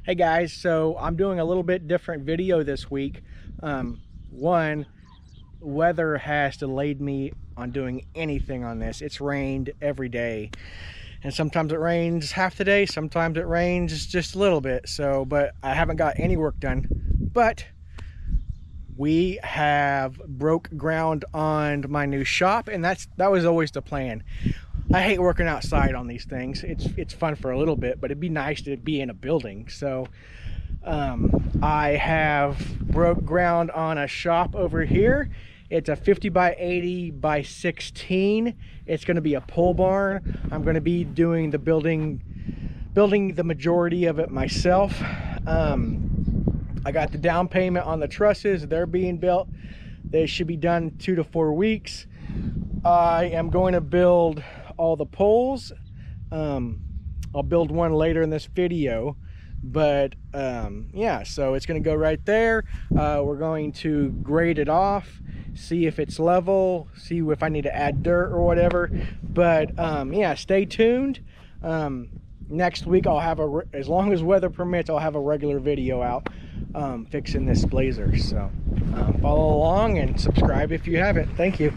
Hey guys, so I'm doing a little bit different video this week. One, weather has delayed me on doing anything on this. It's rained every day, and sometimes it rains half the day, sometimes it rains just a little bit. But I haven't got any work done. But we have broke ground on my new shop, and that was always the plan. I hate working outside on these things. It's fun for a little bit, but it'd be nice to be in a building. So I have broke ground on a shop over here. It's a 50 by 80 by 16. It's going to be a pole barn. I'm going to be doing the building the majority of it myself. I got the down payment on the trusses. They're being built. They should be done 2 to 4 weeks. I am going to build all the poles. I'll build one later in this video, but yeah, so it's going to go right there. We're going to grade it off, see if it's level, see if I need to add dirt or whatever. But yeah, stay tuned. Next week I'll have as long as weather permits, I'll have a regular video out fixing this blazer. So follow along and subscribe if you haven't. Thank you.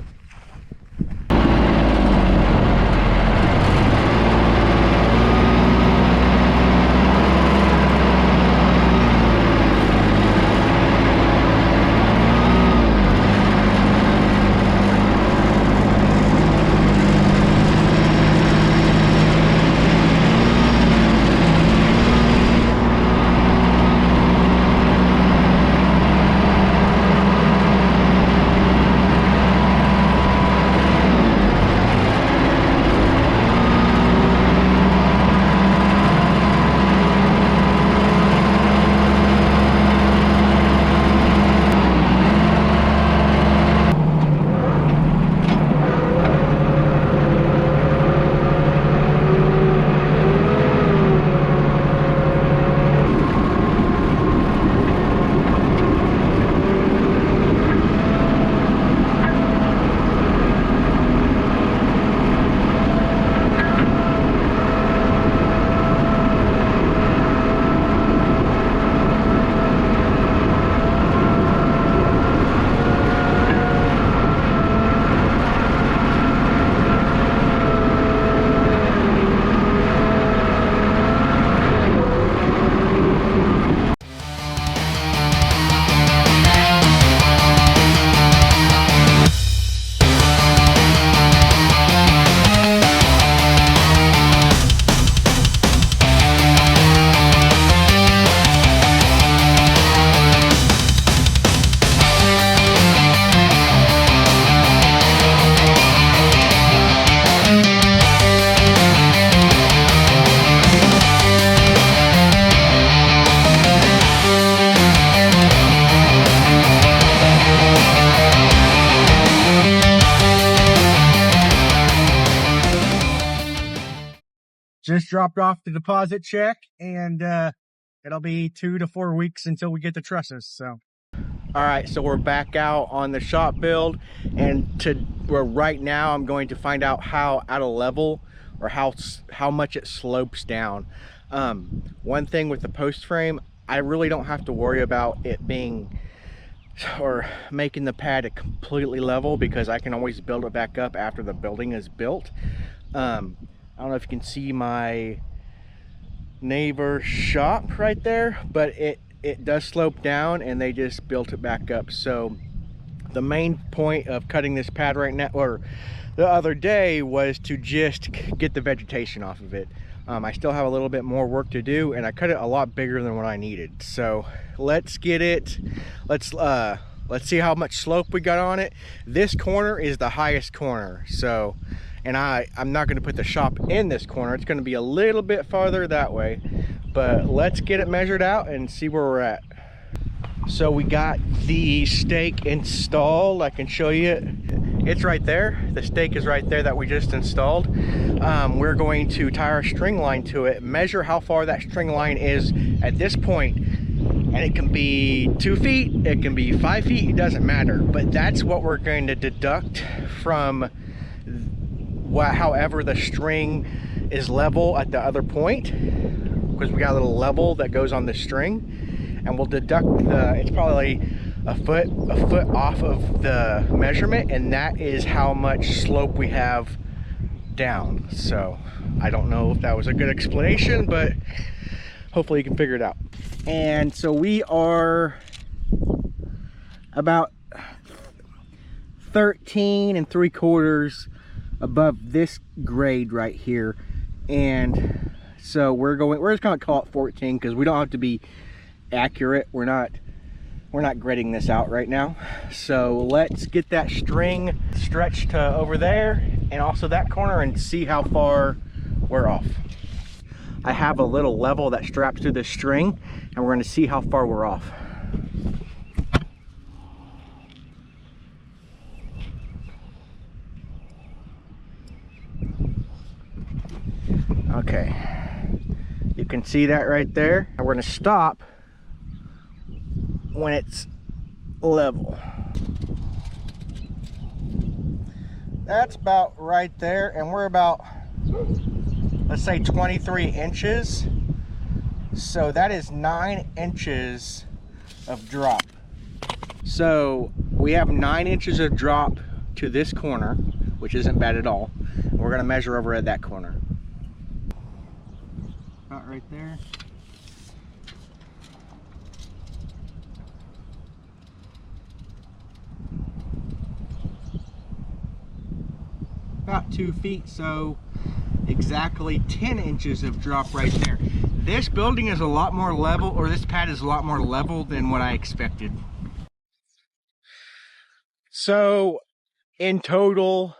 Just dropped off the deposit check, and it'll be 2 to 4 weeks until we get the trusses. So all right, so we're back out on the shop build, and right now I'm going to find out how out of level or how much it slopes down. One thing with the post frame, I really don't have to worry about it being or making the pad completely level, because I can always build it back up after the building is built. I don't know if you can see my neighbor's shop right there, but it does slope down, and they just built it back up. So the main point of cutting this pad right now, or the other day, was to just get the vegetation off of it. I still have a little bit more work to do, and I cut it a lot bigger than what I needed. So let's get it. Let's see how much slope we got on it. This corner is the highest corner, so, and I'm not going to put the shop in this corner. It's going to be a little bit farther that way, but let's get it measured out and see where we're at. So we got the stake installed. I can show you it. It's right there. The stake is right there that we just installed. We're going to tie our string line to it, measure how far that string line is at this point, and it can be 2 feet, it can be 5 feet, it doesn't matter. But that's what we're going to deduct from however the string is level at the other point. because we got a little level that goes on the string, and we'll deduct it's probably a foot off of the measurement, and that is how much slope we have down. So I don't know if that was a good explanation, but hopefully you can figure it out. And so we are about 13 3/4 above this grade right here, and so we're just gonna call it 14 because we don't have to be accurate. We're not grading this out right now. So let's get that string stretched to over there and also that corner and see how far we're off. I have a little level that straps to the string, and we're going to see how far we're off. Okay, you can see that right there. And we're going to stop when it's level. That's about right there, and we're about, let's say, 23 inches. So that is 9 inches of drop. So we have 9 inches of drop to this corner, which isn't bad at all. We're going to measure over at that corner. About right there. About 2 feet, so exactly 10 inches of drop right there. This building is a lot more level, or this pad is a lot more level than what I expected. So in total,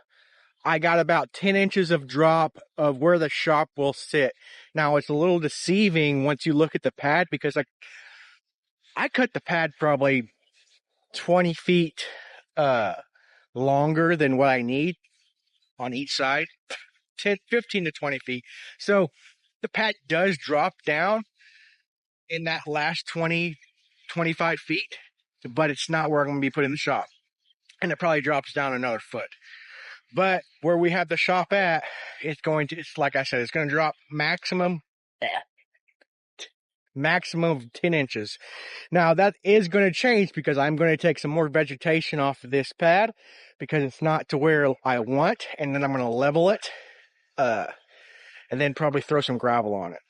I got about 10 inches of drop of where the shop will sit. Now it's a little deceiving once you look at the pad, because I cut the pad probably 20 feet longer than what I need on each side. 15 to 20 feet. So the pad does drop down in that last 20, 25 feet, but it's not where I'm going to be putting the shop. And it probably drops down another foot. But where we have the shop at, it's like I said, it's going to drop maximum of 10 inches. Now that is going to change because I'm going to take some more vegetation off of this pad because it's not to where I want, and then I'm going to level it. And then probably throw some gravel on it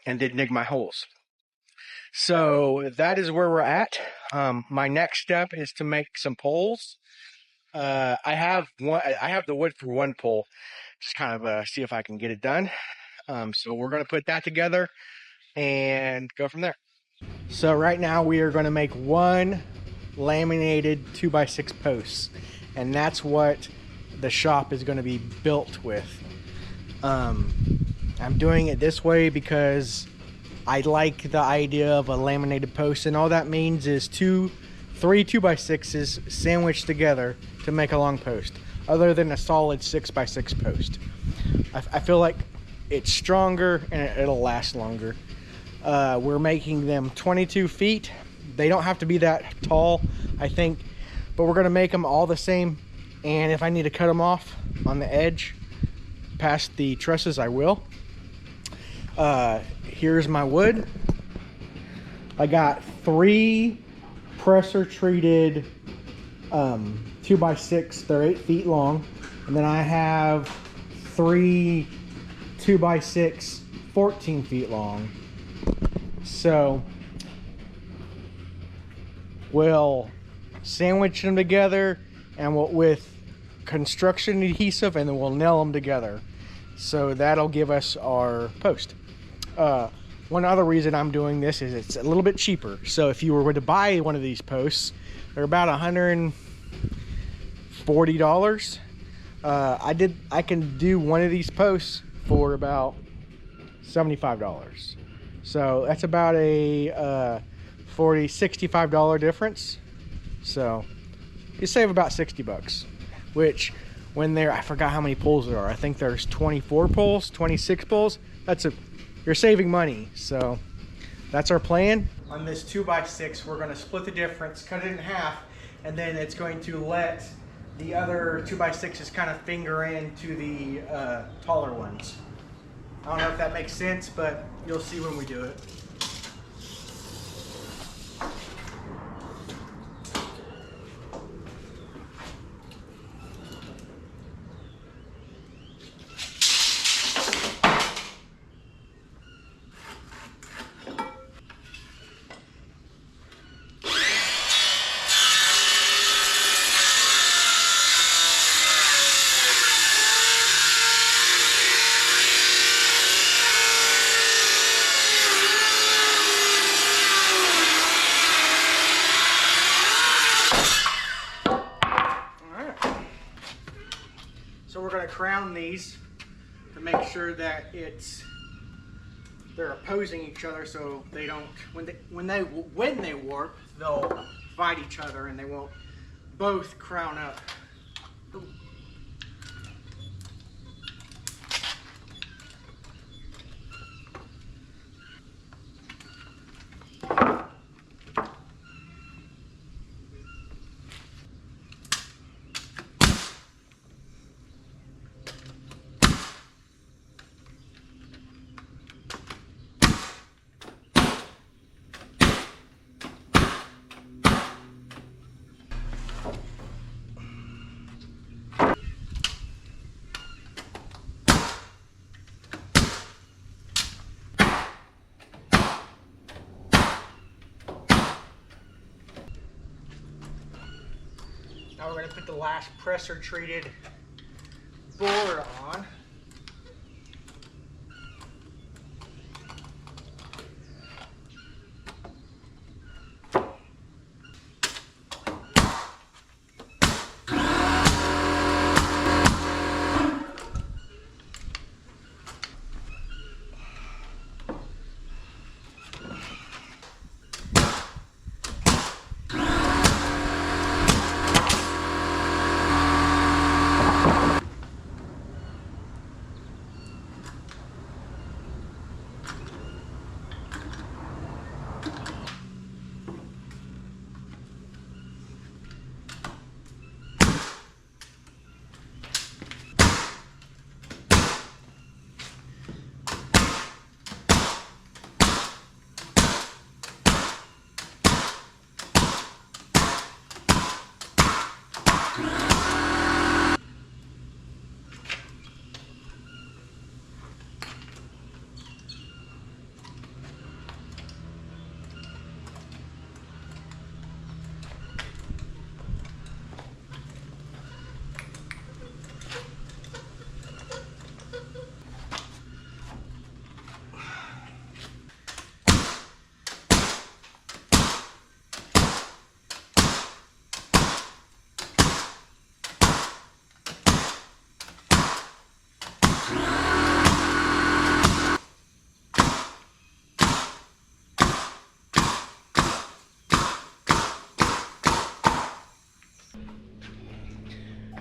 and then dig my holes. So that is where we're at. My next step is to make some poles. I have the wood for one pole. Just kind of see if I can get it done. So we're going to put that together and go from there. So right now we are going to make one laminated 2x6 posts, and that's what the shop is going to be built with. I'm doing it this way because I like the idea of a laminated post, and all that means is three 2x6s sandwiched together to make a long post, other than a solid 6x6 post. I feel like it's stronger and it'll last longer. We're making them 22 feet. They don't have to be that tall, I think, but we're gonna make them all the same, and if I need to cut them off on the edge past the trusses, I will. Here's my wood. I got 3 pressure treated 2x6. They're 8 feet long, and then I have 3 2x6 14 feet long. So we'll sandwich them together and with construction adhesive, and then we'll nail them together. So that'll give us our post. One other reason I'm doing this is it's a little bit cheaper. So if you were to buy one of these posts, they're about $140. I can do one of these posts for about $75. So that's about a $65 difference. So you save about 60 bucks, which I forgot how many poles there are. I think there's 24 poles, 26 poles. You're saving money. So that's our plan. On this 2x6, we're going to split the difference, cut it in half, and then it's going to let the other 2x6s kind of finger into the taller ones. I don't know if that makes sense, but you'll see when we do it. So we're going to crown these to make sure that they're opposing each other, so they don't, when they warp, they'll fight each other and they won't both crown up. Now we're going to put the last pressure treated board on.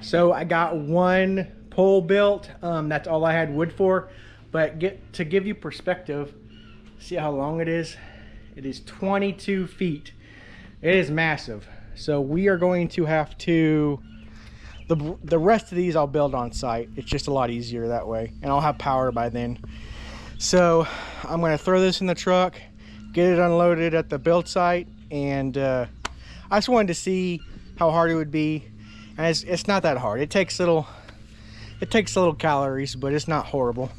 So I got one pole built. That's all I had wood for. But to give you perspective, see how long it is? It is 22 feet. It is massive. So we are going to have to, the rest of these I'll build on site. It's just a lot easier that way. And I'll have power by then. So I'm gonna throw this in the truck, get it unloaded at the build site. And I just wanted to see how hard it would be. And it's not that hard. It takes little calories, but it's not horrible.